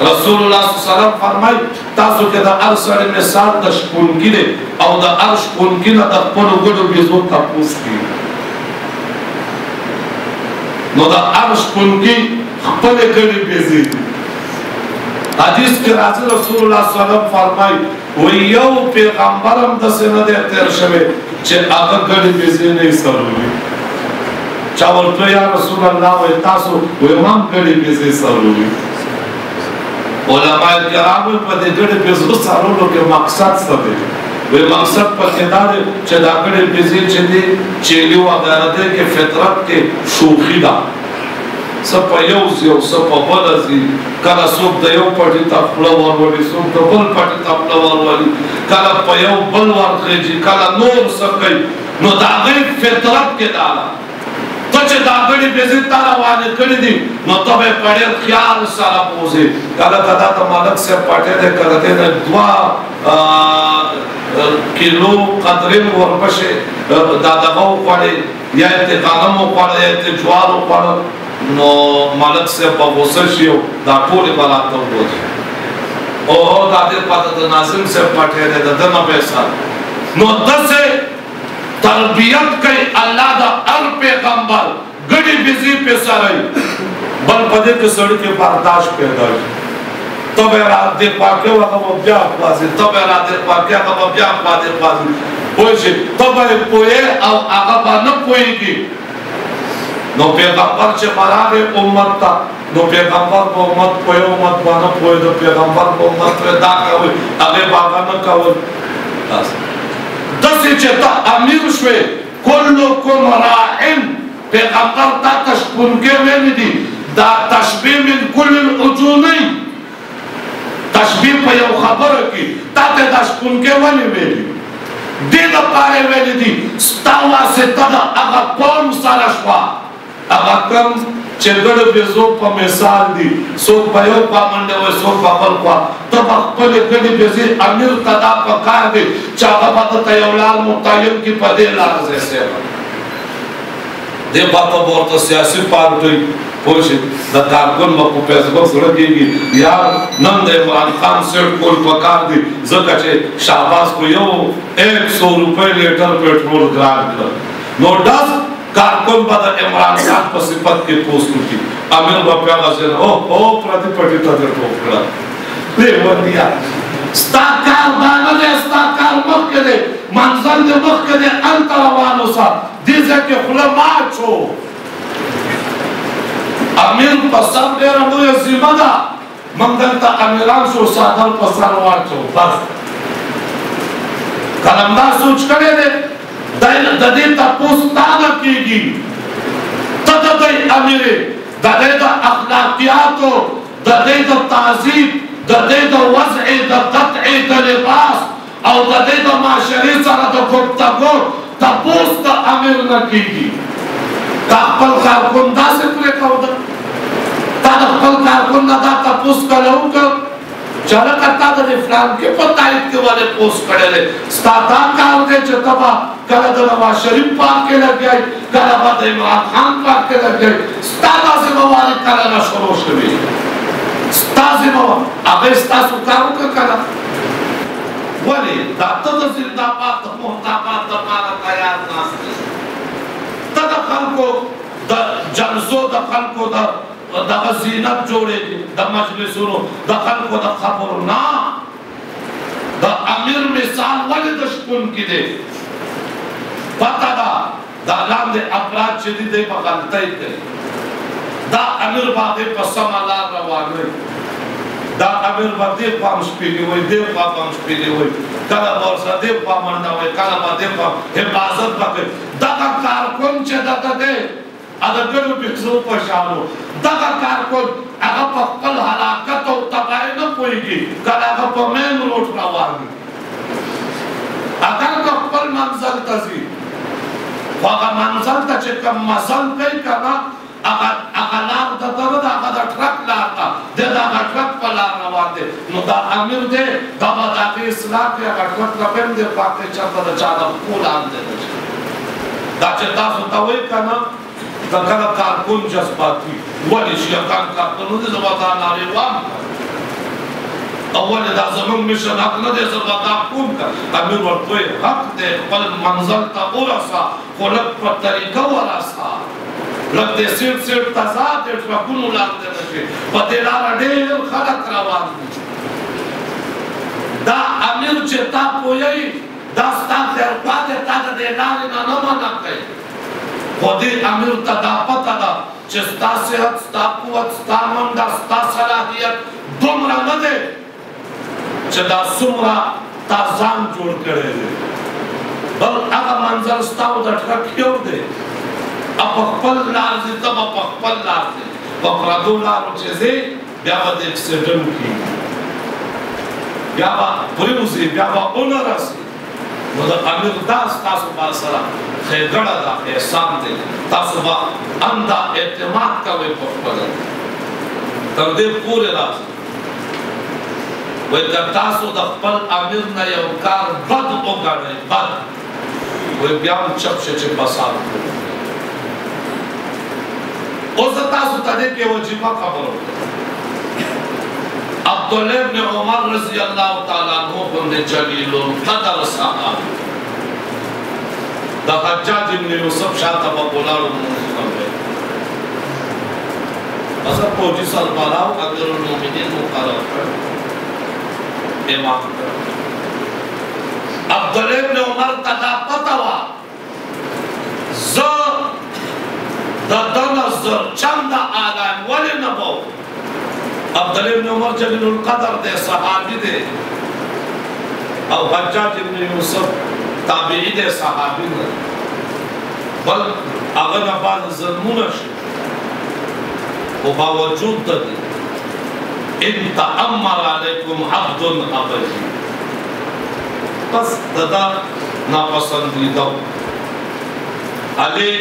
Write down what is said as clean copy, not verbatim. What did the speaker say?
رسول الله صلی الله علیه وسلم فرمای تاسو کې د هر سړي مثال د شپونکي دی او د هر شپونکي نه د خپلو ګډو بېزو تپوس کېږي. نو د هر شپونکي خپلې ګډې بېزې دي. حدیث کې راځي رسول الله صلی الله علیه وسلم فرمای وایي یو پیغمبر هم داسې نه دی تېر شوی چې هغه ګډې بېزې نه یې سرولي. چا ورته یا رسول الله وایي تاسو وایي ما هم ګډې بېزې سرولي. علماء کرام په دې ګډې بېزو سرولو کې مقصد څه دی؟ وایي مقصد پکې دا دی چې دا ګډې بېزې چې دي چیلي وغیره دی کې فطرت کې شوخي ده. څه په یو ځي او څه په بله ځي. کله څوک د یو پټي ته خوله ورولي، څوک د بل پټي ته خوله ورولي، کله په یو بل ورخېږي، کله نور څه کوي. نو د هغې فطرت کې دا ده. ته چې دا ګډې بېزې تا روانې کړي دي نو ته به یې په ډېر خیال سره بوځې. کله که دا د ملک صاحب پټی دی که د دې نه 2 کیلو قدرې ورپسې دا دغه وخوړې یا یې ترې غنم وخوړه یا یې ترې جوار وخوړه نو ملک صاحب به غوسه شي او دا ټولې به راته وبوځي اوهو دا ډېر پاته د ناظم صاحب پټی دی د ده نه به یې ساتي. نو داسې تربیت کوي الله د هر پیغمبر ګډې بېزې پې سروي. بل په دې کې سړي کې برداشت پیدا شي. ته به یې را دې خوا کې هغه به بیا خلاصي، ته به یې را دې خوا کې هغه به بیا خوا دې خلاصي. پوه شي ته به یې پوهې او هغه به نه پوهېږي. نو پیغمبر چې راغی امت ته نو پیغمبر به امت پوهې امت به نه پوهېده. پیغمبر به امت ته دا کوي هغې به هغه نه کول. داسې چې ته امیر شوې کلکم راعن پیغمبر تا ته شپونکې ویلي دي. دا تشبیه من کل العجونین تشبیه په یو خبره کې تا ته دا شپونکې ولې ویلي دې دپاره یې ویلي دي ستا واسطه د هغه قوم سره شوه هغه کوم چې ګډو بېزو په مثال دي. څوک په یو خوا منډې وایي څوک په بل خوا. ته به خپلې ګډې بېزې امیر ته دا پکار دی چې هغه به درته یو لار متعین کړي په دې لار ځای صاحب دې پاته به ورته سیاسي پارټۍ پوه شي د کارکن به په فیسبوک زړه کېږي یار نن د عمران خان سیټ کول پکار دي ځکه چې شهباز خو یو 100 روپۍ لیټر پټرول ګران کړل. نو ډز کارکن به د عمران خان په صفت کې پوسټ وکړي. امیر به بیا غځېده او پردي پټي ته دې ټوپ کړه. لیونیا ستا کار دا نه دی ستا کار مخکې دی منزل دې مخکې دی هلته روان اوسه دې ځای کې خوله مه اچو. امیر په سر ډېره لویه ذمه ده. موږ دلته امیران شو څادر په سر واچو بس. قلمدار سوچ کړی دی د دې تپوس تا نه کېږي. ته د دی امیر یې د دې د اخلاقیاتو د دې د تهذیب د دې د وضع د قطع د لباس او د دې د معاشرې سره د گفتگو تپوس د امیر نه کېږي. تا خپل کارکن داسې پرېښوده تا د خپل کارکن نه دا تپوس کله وکړ چې هلکه تا د دې فلانکي په تایید کې ولې پوسټ کړی دی. ستا دا کار دی چې ته به کله د نواز شریف پارک کې لګیایي کله به د عمران خان پارک کې لګیایي. ستا دا ذمهواري کله نه شروع شوې ستا ذمهواري هغې ستاسو کار وکړه که نه ولې دا ته د زنده‌باد د محتاباد دپاره تیار ناست یې. ته د خلکو د جلسو د خلکو دغه زینت جوړې دي د مجلسونو د خلکو د خبرو نه د امیر مثال ولې د شپونکي دی پته ده دا لاندې افراد چې دي دی به غلطۍ کوي. دا امیر به هغې په سمه لار روانوي. دا امیر به دې خوا هم شپېلې وایي دې خوا به هم شپېلې وایي کله به ورسره دې خوا منډه وایي کله به دې خوا حفاظت به کوي. دغه کارکن چې دغه دی هغه ګډو بېزو په شانو دغه کارکن هغه په خپل هلاکت او تباهۍ نه پوهېږي کله هغه په مین روډ روان وي اگر که خپل منزل ته ځي خو هغه منزل ته چې کوم مزل کوي که نه هغه لار د ده نه ده هغه د ټرک لار ده دی د هغه ټرک په لار روان دی. نو دا امیر دی دا به د هغې اصلاح کړي هغه ټرک نه به هم دی خو هغې چېرته د چا د پښو لاندې نه شي. دا چې تاسو ته وایي که نه دا کله کارکن جذباتي ولې شیعهګان کارکن نه دي زه به دا نارې وایم اول دا زمون مشن حق نه دې زبتا کوم کا امیر ورته حق دې خپل منزل ته ورسا خلق په طریقه ورسا لږ دې سیر تضاد دې ټکونو لاندې نشي په دې لار ډېر خلک روان دي دا امیر چې تا پوي دا ستاسو خیر پاتې تا دې لارې نه منع کوي خو دې امیر ته دا پته ده چې ستاسو صحت ستا قوت ستا منډه ستا صلاحیت دومره نه دی چې دا څومره تا ځان جوړ کړی دی بل هغه منزل ستا او د ټرک یو دی په خپل لار ځې ته به په خپل لار ځې په پردو لارو چې ځې بیا به د اکسیډنټ کېږي بیا به پرېوځې بیا به ونه رسې نو د امیر دا ستاسو با سره ښېګړه ده احسان دی تاسو به انده اعتماد کوئ په خپله تر دې پورې راځي وای که تاسو د خپل امیر نه یو کار بد وګڼئ بد وای بیا هم چپ شئ چې فساد وکړئ اوس زه تاسو ته دې کې وجیبه خبره وکړم عبدالله ابن عمر رضی الله تعالی عنہ باندې جلیل القدر صحابي د حجاج ابن یوسف شاته په بولاړو باندې اصل فوجي سربراو امیر المؤمنین مقرر کړ امام عبدالله ابن عمر ته دا پته وه زه د ده نه زرچنده آلایم ولې نه به عبدالله ابن عمر جلیل القدر دی صحابي دی او حجاج ابن یوسف تابعی دی صحابي نه بل هغه نه بعد ظلمونه شي خو باوجود د دې ان تأمر علیکم عبد ابدی بس دا ناپسندیده علی